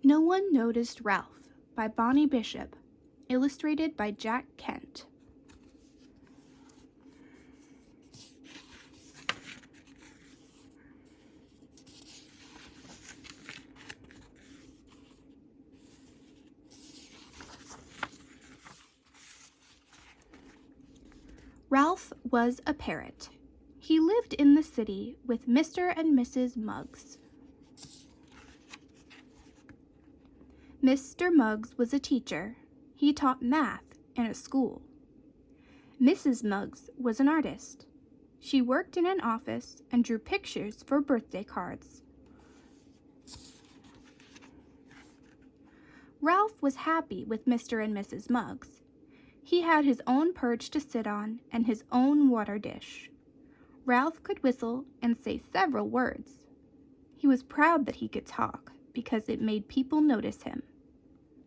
No One Noticed Ralph by Bonnie Bishop, illustrated by Jack Kent. Ralph was a parrot. He lived in the city with Mr. and Mrs. Muggs. Mr. Muggs was a teacher. He taught math in a school. Mrs. Muggs was an artist. She worked in an office and drew pictures for birthday cards. Ralph was happy with Mr. and Mrs. Muggs. He had his own perch to sit on and his own water dish. Ralph could whistle and say several words. He was proud that he could talk because it made people notice him.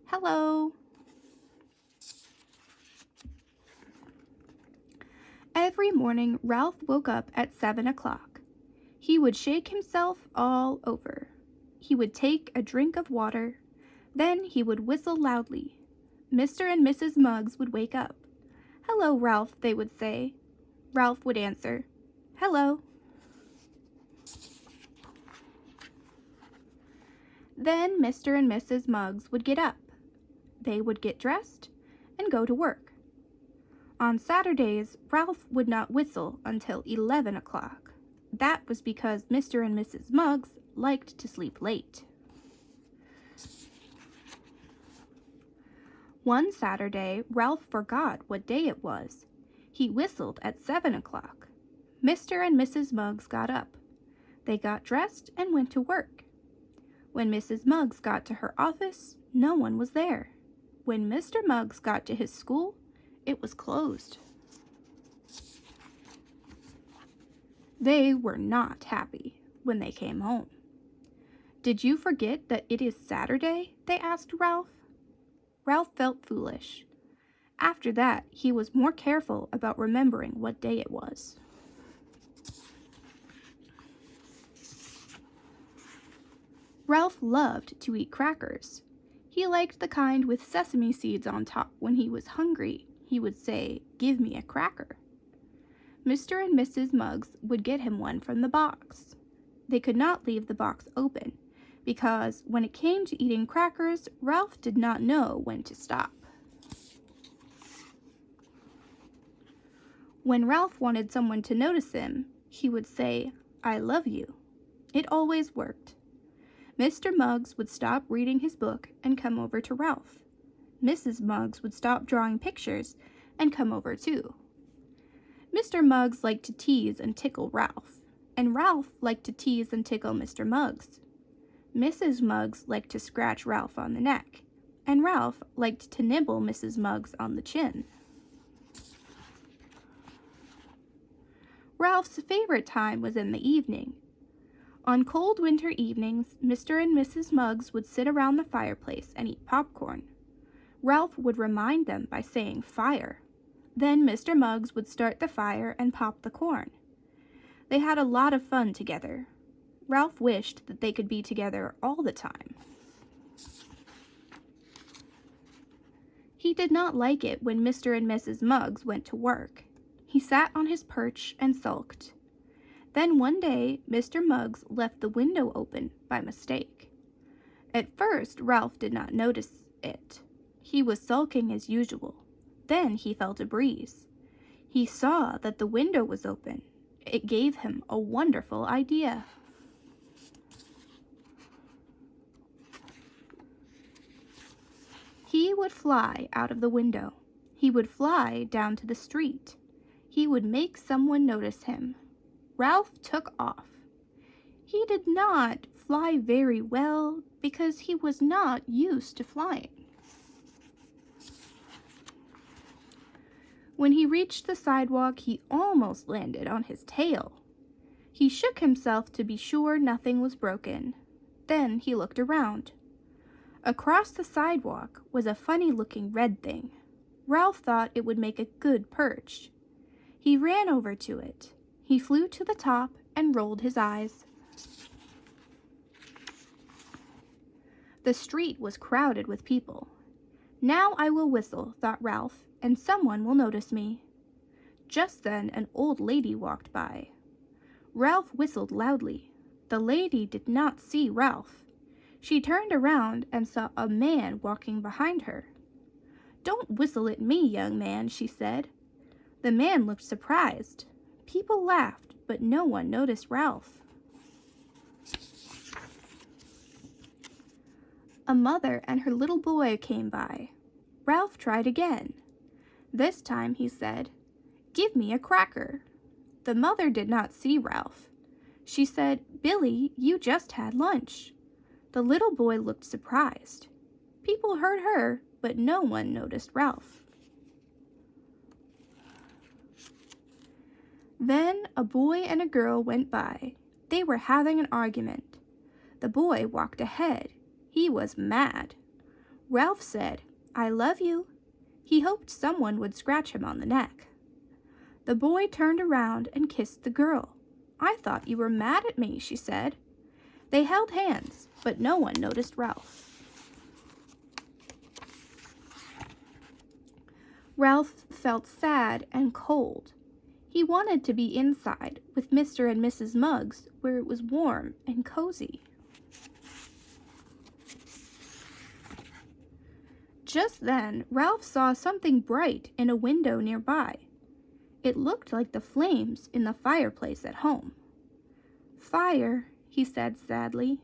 Hello. Every morning, Ralph woke up at 7 o'clock. He would shake himself all over. He would take a drink of water. Then he would whistle loudly. Mr. and Mrs. Muggs would wake up. "Hello, Ralph," they would say. Ralph would answer, "Hello." Then Mr. and Mrs. Muggs would get up. They would get dressed and go to work. On Saturdays, Ralph would not whistle until 11 o'clock. That was because Mr. and Mrs. Muggs liked to sleep late. One Saturday, Ralph forgot what day it was. He whistled at 7 o'clock. Mr. and Mrs. Muggs got up. They got dressed and went to work. When Mrs. Muggs got to her office, no one was there. When Mr. Muggs got to his school, it was closed. They were not happy when they came home. "Did you forget that it is Saturday?" they asked Ralph. Ralph felt foolish. After that, he was more careful about remembering what day it was. Ralph loved to eat crackers. He liked the kind with sesame seeds on top. When he was hungry, he would say, "Give me a cracker." Mr. and Mrs. Muggs would get him one from the box. They could not leave the box open, because when it came to eating crackers, Ralph did not know when to stop. When Ralph wanted someone to notice him, he would say, "I love you." It always worked. Mr. Muggs would stop reading his book and come over to Ralph. Mrs. Muggs would stop drawing pictures and come over too. Mr. Muggs liked to tease and tickle Ralph, and Ralph liked to tease and tickle Mr. Muggs. Mrs. Muggs liked to scratch Ralph on the neck, and Ralph liked to nibble Mrs. Muggs on the chin. Ralph's favorite time was in the evening. On cold winter evenings, Mr. and Mrs. Muggs would sit around the fireplace and eat popcorn. Ralph would remind them by saying "fire." Then Mr. Muggs would start the fire and pop the corn. They had a lot of fun together. Ralph wished that they could be together all the time. He did not like it when Mr. and Mrs. Muggs went to work. He sat on his perch and sulked. Then one day, Mr. Muggs left the window open by mistake. At first, Ralph did not notice it. He was sulking as usual. Then he felt a breeze. He saw that the window was open. It gave him a wonderful idea. He would fly out of the window. He would fly down to the street. He would make someone notice him. Ralph took off. He did not fly very well because he was not used to flying. When he reached the sidewalk, he almost landed on his tail. He shook himself to be sure nothing was broken. Then he looked around. Across the sidewalk was a funny-looking red thing. Ralph thought it would make a good perch. He ran over to it. He flew to the top and rolled his eyes. The street was crowded with people. Now I will whistle, thought Ralph, and someone will notice me. Just then an old lady walked by. Ralph whistled loudly. The lady did not see Ralph. She turned around and saw a man walking behind her. "Don't whistle at me, young man," she said. The man looked surprised. People laughed, but no one noticed Ralph. A mother and her little boy came by. Ralph tried again. This time he said, "Give me a cracker." The mother did not see Ralph. She said, "Billy, you just had lunch." The little boy looked surprised. People heard her, but no one noticed Ralph. Then a boy and a girl went by. They were having an argument. The boy walked ahead. He was mad. Ralph said, "I love you." He hoped someone would scratch him on the neck. The boy turned around and kissed the girl. "I thought you were mad at me," she said. They held hands, but no one noticed Ralph. Ralph felt sad and cold. He wanted to be inside with Mr. and Mrs. Muggs, where it was warm and cozy. Just then, Ralph saw something bright in a window nearby. It looked like the flames in the fireplace at home. "Fire," he said sadly.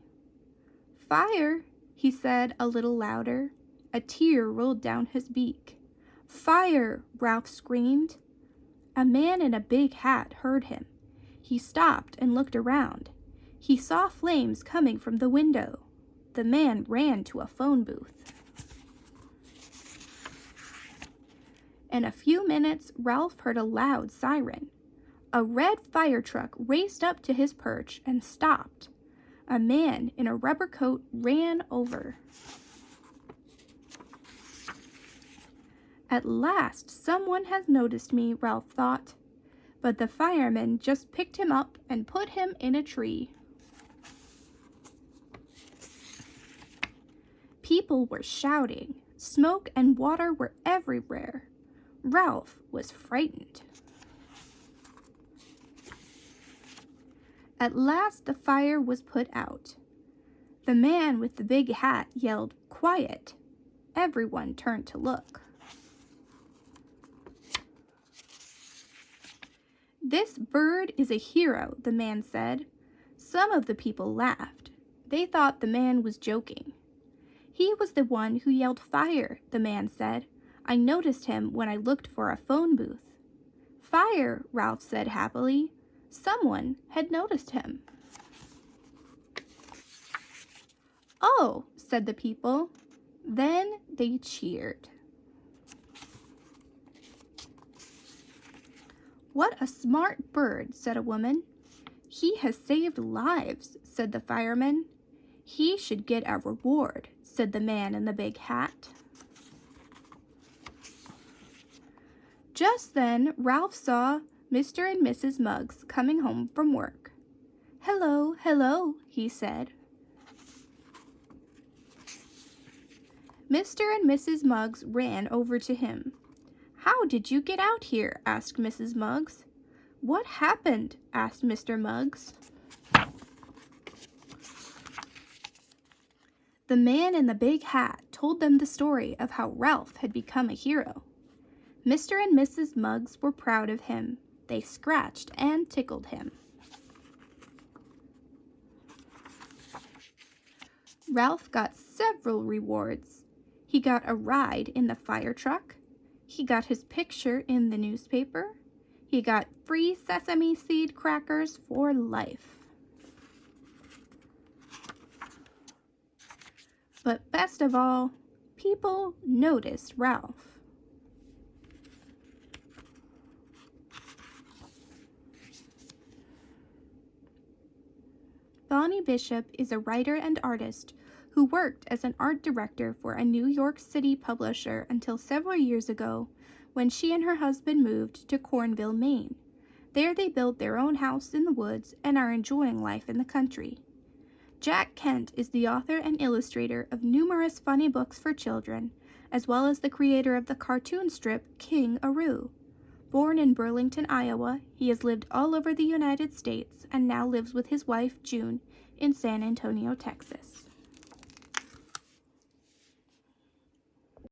"Fire," he said a little louder. A tear rolled down his beak. "Fire!" Ralph screamed. A man in a big hat heard him. He stopped and looked around. He saw flames coming from the window. The man ran to a phone booth. In a few minutes, Ralph heard a loud siren. A red fire truck raced up to his perch and stopped. A man in a rubber coat ran over. "At last, someone has noticed me," Ralph thought. But the fireman just picked him up and put him in a tree. People were shouting. Smoke and water were everywhere. Ralph was frightened. At last the fire was put out. The man with the big hat yelled, "Quiet!" Everyone turned to look. "This bird is a hero," the man said. Some of the people laughed. They thought the man was joking. "He was the one who yelled fire," the man said. "I noticed him when I looked for a phone booth." "Fire," Ralph said happily. Someone had noticed him. "Oh," said the people. Then they cheered. "What a smart bird," said a woman. "He has saved lives," said the fireman. "He should get a reward," said the man in the big hat. Just then, Ralph saw Mr. and Mrs. Muggs coming home from work. "Hello, hello," he said. Mr. and Mrs. Muggs ran over to him. "How did you get out here?" asked Mrs. Muggs. "What happened?" asked Mr. Muggs. The man in the big hat told them the story of how Ralph had become a hero. Mr. and Mrs. Muggs were proud of him. They scratched and tickled him. Ralph got several rewards. He got a ride in the fire truck. He got his picture in the newspaper. He got free sesame seed crackers for life. But best of all, people noticed Ralph. Bonnie Bishop is a writer and artist who worked as an art director for a New York City publisher until several years ago when she and her husband moved to Cornville, Maine. There they built their own house in the woods and are enjoying life in the country. Jack Kent is the author and illustrator of numerous funny books for children, as well as the creator of the cartoon strip King Aru. Born in Burlington, Iowa, he has lived all over the United States and now lives with his wife, June, in San Antonio, Texas.